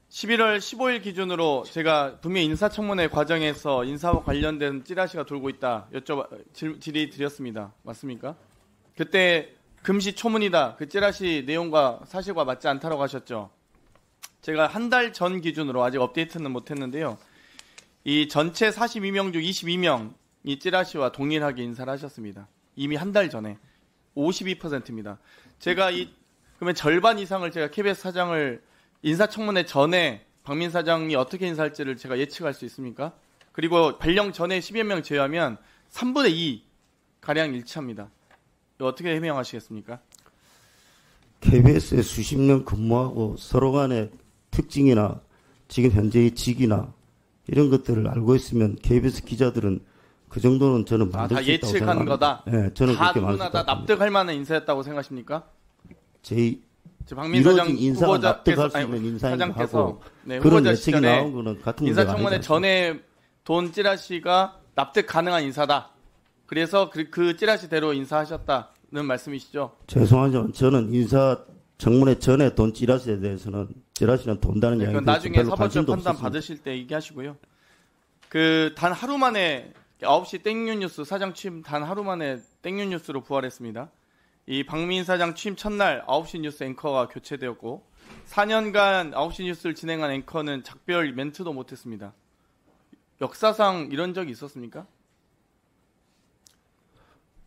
11월 15일 기준으로 제가 분명히 인사청문회 과정에서 인사와 관련된 찌라시가 돌고 있다 질의드렸습니다. 맞습니까? 그때 금시초문이다. 그 찌라시 내용과 사실과 맞지 않다라고 하셨죠. 제가 한 달 전 기준으로 아직 업데이트는 못했는데요. 이 전체 42명 중 22명이 찌라시와 동일하게 인사를 하셨습니다. 이미 한 달 전에 52%입니다. 제가 그러면 절반 이상을 제가 KBS 사장을 인사청문회 전에 박민 사장이 어떻게 인사할지를 제가 예측할 수 있습니까? 그리고 발령 전에 10여 명 제외하면 3분의 2 가량 일치합니다. 이거 어떻게 해명하시겠습니까? KBS에 수십 년 근무하고 서로 간의 특징이나 지금 현재의 직이나 이런 것들을 알고 있으면 KBS 기자들은 그 정도는 저는 만들 수 있다고 생각합니다. 다 예측한 거다? 네, 저는 다 그렇게 누구나 다 납득할 만한 인사였다고 생각하십니까? 박민 사장 인사가 납득할 수 있는 인사인 거 하고 그런 예측이 나온 거는 같은 문제가 아니죠. 인사청문회 전에 돈 찌라시가 납득 가능한 인사다. 그래서 그 찌라시대로 인사하셨다는 말씀이시죠? 죄송하지만 저는 인사청문회 전에 돈 찌라시에 대해서는 찌라시는 돈다는 이야기 나중에 사법적 판단 받으실 때 얘기하시고요. 단 하루 만에 9시 땡뉴뉴스 사장 취임 단 하루 만에 땡뉴뉴스로 부활했습니다. 이 박민 사장 취임 첫날 9시 뉴스 앵커가 교체되었고 4년간 9시 뉴스를 진행한 앵커는 작별 멘트도 못했습니다. 역사상 이런 적이 있었습니까?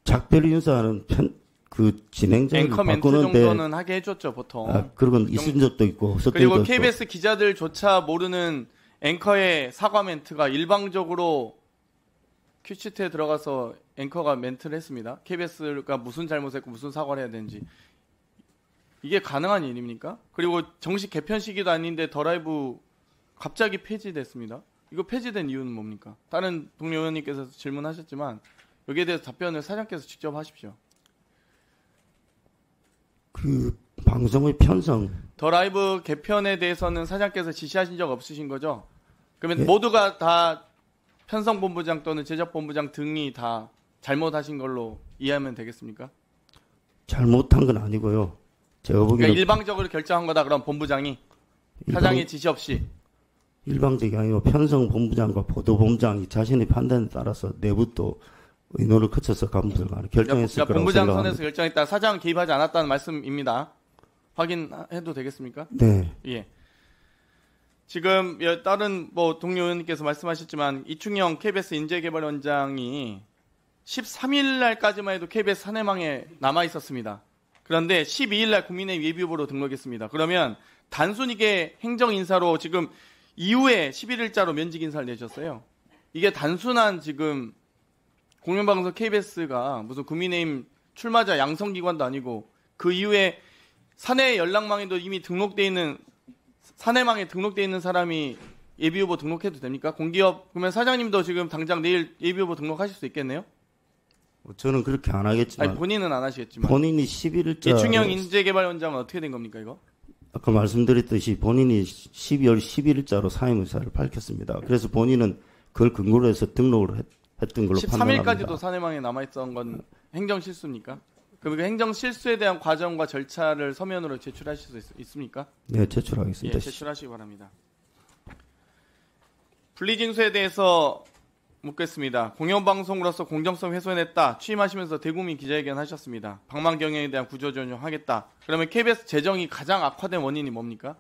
작별 인사하는 진행자를 앵커 멘트 정도는 하게 해줬죠 보통. 그런 있은 적도 있고 없었던 그리고 적도 KBS 기자들조차 모르는 앵커의 사과 멘트가 일방적으로 큐시트에 들어가서 앵커가 멘트를 했습니다. KBS가 무슨 잘못했고 무슨 사과를 해야 되는지. 이게 가능한 일입니까? 그리고 정식 개편 시기도 아닌데 더 라이브 갑자기 폐지됐습니다. 이거 폐지된 이유는 뭡니까? 다른 동료 의원님께서 질문하셨지만 여기에 대해서 답변을 사장께서 직접 하십시오. 그 방송의 편성. 더 라이브 개편에 대해서는 사장께서 지시하신 적 없으신 거죠? 그러면 모두가 다 편성본부장 또는 제작본부장 등이 다 잘못하신 걸로 이해하면 되겠습니까? 잘못한 건 아니고요. 제가 보기에는 그러니까 일방적으로 결정한 거다. 그럼 본부장이 사장의 지시 없이 일방적이 아니고 편성본부장과 보도본부장이 자신의 판단에 따라서 내부 또 의논을 거쳐서 감사를 결정했을 거라고 본부장 생각합니다. 선에서 결정했다. 사장은 개입하지 않았다는 말씀입니다. 확인해도 되겠습니까? 네. 예. 지금 다른 동료 의원님께서 말씀하셨지만 이충영 KBS 인재개발원장이 13일 날까지만 해도 KBS 사내망에 남아 있었습니다. 그런데 12일 날 국민의힘 예비후보로 등록했습니다. 그러면 단순히 이게 행정인사로 지금 이후에 11일자로 면직인사를 내셨어요. 이게 단순한 지금 공영방송 KBS가 무슨 국민의힘 출마자 양성기관도 아니고 그 이후에 사내 연락망에도 이미 등록돼 있는 사내망에 등록돼 있는 사람이 예비후보 등록해도 됩니까? 공기업 그러면 사장님도 지금 당장 내일 예비후보 등록하실 수 있겠네요? 저는 그렇게 안 하겠지만. 아니, 본인은 안 하시겠지만. 본인이 11일자. 이충영 인재개발원장은 어떻게 된 겁니까 이거? 아까 말씀드렸듯이 본인이 12월 11일자로 사임 의사를 밝혔습니다. 그래서 본인은 그걸 근거로 해서 등록을 했던 걸로 판단합니다. 13일까지도 사내망에 남아있던 건 행정실수입니까? 그럼 그 행정실수에 대한 과정과 절차를 서면으로 제출하실 수 있습니까? 네, 제출하겠습니다. 예, 제출하시기 바랍니다. 분리징수에 대해서 묻겠습니다. 공영방송으로서 공정성 훼손했다. 취임하시면서 대국민 기자회견 하셨습니다. 방망 경영에 대한 구조조정하겠다. 그러면 KBS 재정이 가장 악화된 원인이 뭡니까?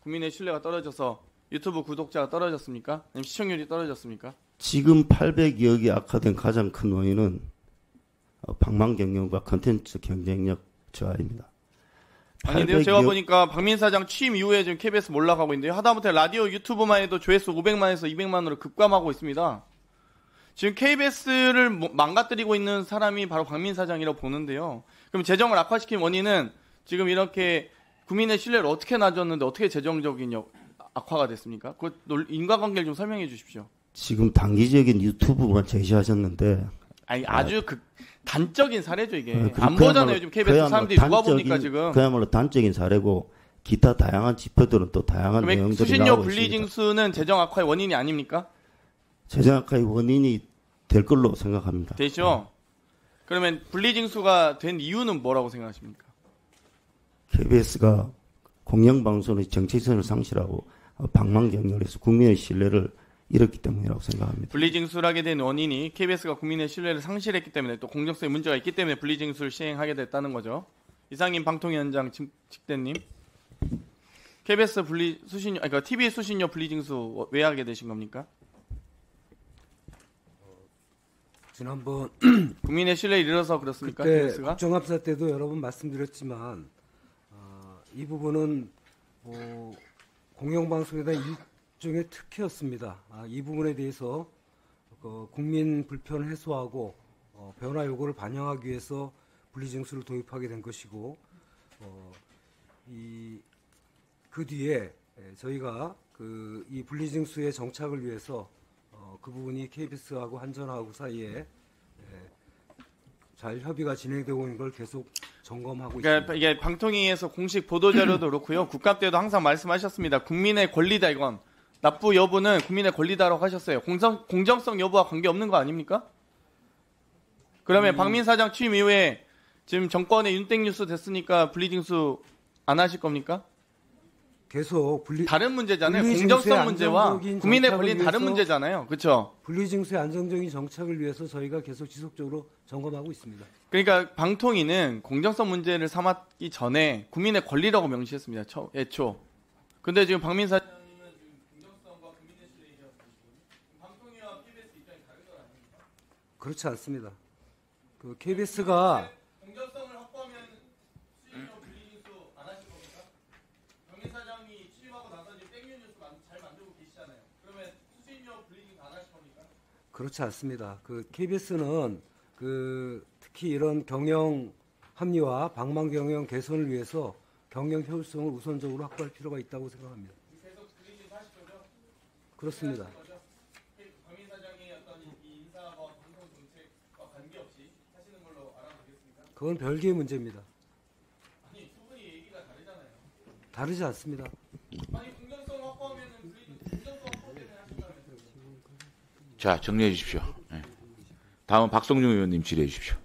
국민의 신뢰가 떨어져서 유튜브 구독자가 떨어졌습니까? 아니면 시청률이 떨어졌습니까? 지금 800여억이 악화된 가장 큰 원인은 방망 경영과 컨텐츠 경쟁력 저하입니다. 아닌데요. 제가 보니까 박민 사장 취임 이후에 지금 KBS 몰락하고 있는데요. 하다못해 라디오 유튜브만 해도 조회수 500만에서 200만으로 급감하고 있습니다. 지금 KBS를 망가뜨리고 있는 사람이 바로 박민 사장이라고 보는데요. 그럼 재정을 악화시킨 원인은 지금 이렇게 국민의 신뢰를 어떻게 낮췄는데 어떻게 재정적인 악화가 됐습니까? 그 인과관계를 좀 설명해 주십시오. 지금 단기적인 유튜브만 제시하셨는데 아니 아주 단적인 사례죠 이게. 안 보잖아요 요즘 KBS 사람들이 누가 봅니까 지금. 그야말로 단적인 사례고 기타 다양한 지표들은 또 다양한 내용들이 나오고 있습니다. 수신료 분리징수는 재정 악화의 원인이 아닙니까? 재정 악화의 원인이 될 걸로 생각합니다. 되죠. 그러면 분리징수가 된 이유는 뭐라고 생각하십니까? KBS가 공영방송의 정체성을 상실하고 방망경영에서 국민의 신뢰를 잃었기 때문이라고 생각합니다. 분리징수하게 된 원인이 KBS가 국민의 신뢰를 상실했기 때문에 또 공정성에 문제가 있기 때문에 분리징수를 시행하게 됐다는 거죠. 이상임 방통위원장 직대님, KBS 그러니까 TV 수신료 분리징수 왜 하게 되신 겁니까? 지난번 국민의 신뢰를 잃어서 그렇습니까? 그때 KBS가? 국정감사 때도 여러 번 말씀드렸지만 이 부분은 공영방송에 대한 일종의 특혜였습니다. 이 부분에 대해서 국민 불편을 해소하고 변화 요구를 반영하기 위해서 분리징수를 도입하게 된 것이고 그 뒤에 저희가 이 분리징수의 정착을 위해서 그 부분이 KBS하고 한전하고 사이에 잘 협의가 진행되고 있는 걸 계속 점검하고 그러니까 있습니다. 이게 방통위에서 공식 보도자료도 그렇고요. 국감 때도 항상 말씀하셨습니다. 국민의 권리다 이건. 납부 여부는 국민의 권리다라고 하셨어요. 공정성 여부와 관계없는 거 아닙니까? 그러면 박민 사장 취임 이후에 지금 정권의 윤땡뉴스 됐으니까 분리징수 안 하실 겁니까? 계속 다른 문제잖아요. 분리징수의 공정성 문제와 안정적인 국민의 정착을 권리는 다른 위해서 문제잖아요. 그렇죠? 분리징수의 안정적인 정착을 위해서 저희가 계속 지속적으로 점검하고 있습니다. 그러니까 방통위는 공정성 문제를 삼았기 전에 국민의 권리라고 명시했습니다. 애초. 근데 지금 박민 사장님은 지금 공정성과 국민의 신뢰 얘기하고 계시거든요. 방통위와 KBS 입장이 다른 건 아닙니까? 그렇지 않습니다. KBS가 공정성을 확보하면 수신료 분리징수 안 하실 겁니까? 박민 사장이 취임하고 나서 지금 땡뉴스 잘 만들고 계시잖아요. 그러면 수신료 분리징수 안 하실 겁니까? 그렇지 않습니다. KBS는 특히 이런 경영 합리화, 방망 경영 개선을 위해서 경영 효율성을 우선적으로 확보할 필요가 있다고 생각합니다. 계속 분리징수 하실 거죠? 그렇습니다. 박민 사장의 어떤 이 인사와 방송 정책과 관계없이 하시는 걸로 알아보겠습니까? 그건 별개의 문제입니다. 아니 두 분이 얘기가 다르잖아요. 다르지 않습니다. 아니 공정성 확보하면은 공정성 확보 때문에 하신다면서요. 자, 정리해 주십시오. 네. 다음은 박성중 의원님 질의해 주십시오.